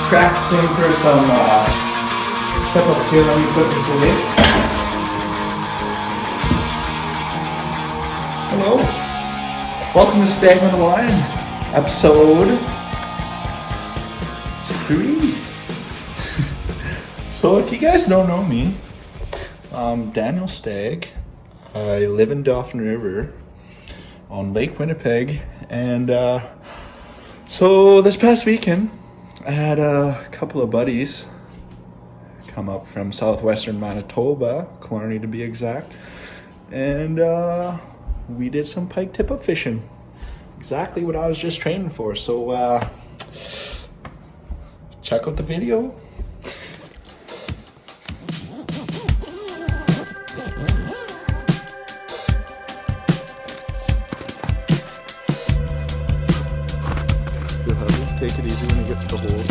practicing for some tip-ups here. Let me put this away. Hello. Welcome to Stagg on the Line, episode 3. So if you guys don't know me, I'm Daniel Stagg. I live in Dauphin River on Lake Winnipeg, and so this past weekend I had a couple of buddies come up from southwestern Manitoba, Killarney to be exact, and we did some pike tip-up fishing. Exactly what I was just training for. So check out the video. Take it easy when you get to the hole.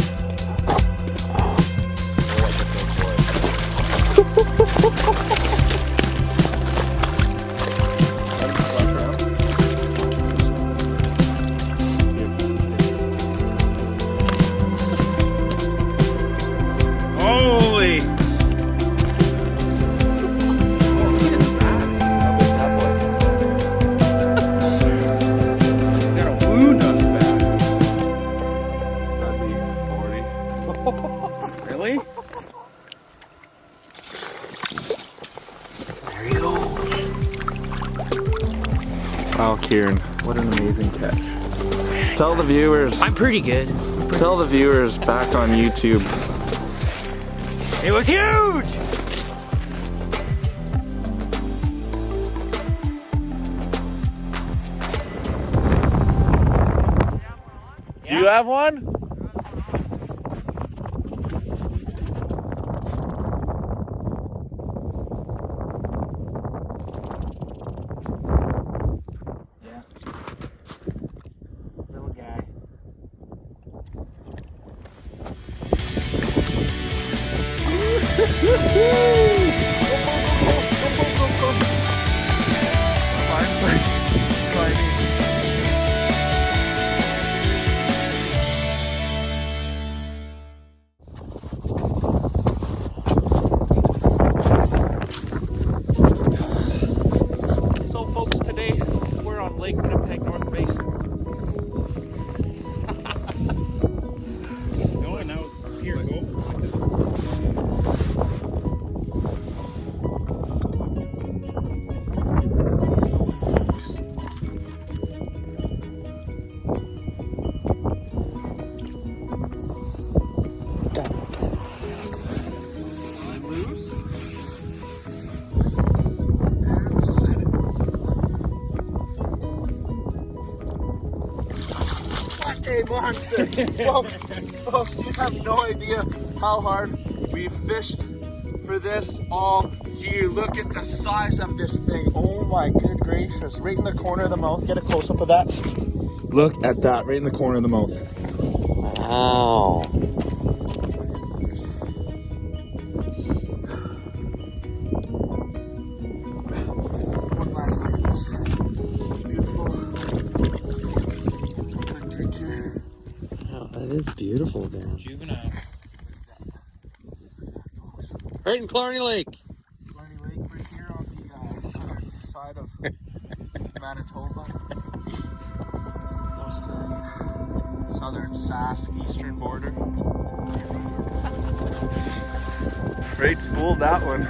Holy! Got a wound on his back. That'd be 40. Really? There he goes. Wow, Kieran, what an amazing catch. Tell the viewers. I'm pretty good. Tell the viewers back on YouTube. It was huge! Do you have one? Yeah. Little guy. So folks, today we're on Lake Winnipeg, North Basin. Going now. Here, go. Loose. And set it. What a monster! folks, you have no idea how hard we've fished for this all year. Look at the size of this thing. Oh my good gracious. Right in the corner of the mouth. Get a close-up of that. Look at that, right in the corner of the mouth. Wow. One last look at this beautiful good creature. Wow, that is beautiful there. Juvenile. Right in Killarney Lake. Killarney Lake, right here on the southern side of Manitoba, close to the southern Sask eastern border. Great spool, that one.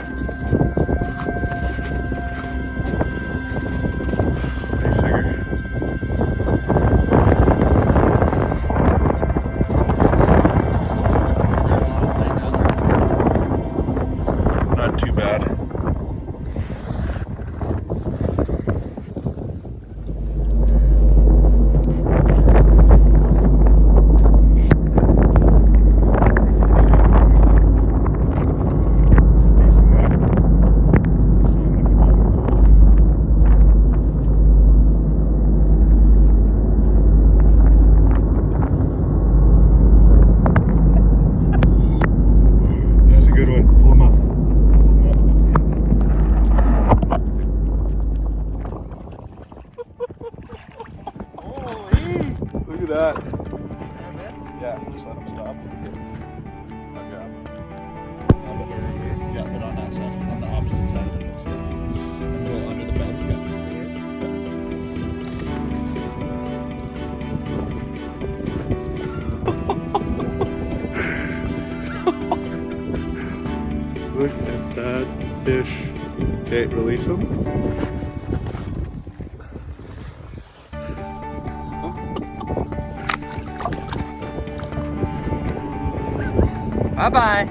Nice sugar. Not too bad. Look at that. Yeah, just let him stop. Yeah, but on that side, on the opposite side of the hook. So. And a little under the belt. Yeah. Look at that fish. Okay, release him. Bye-bye.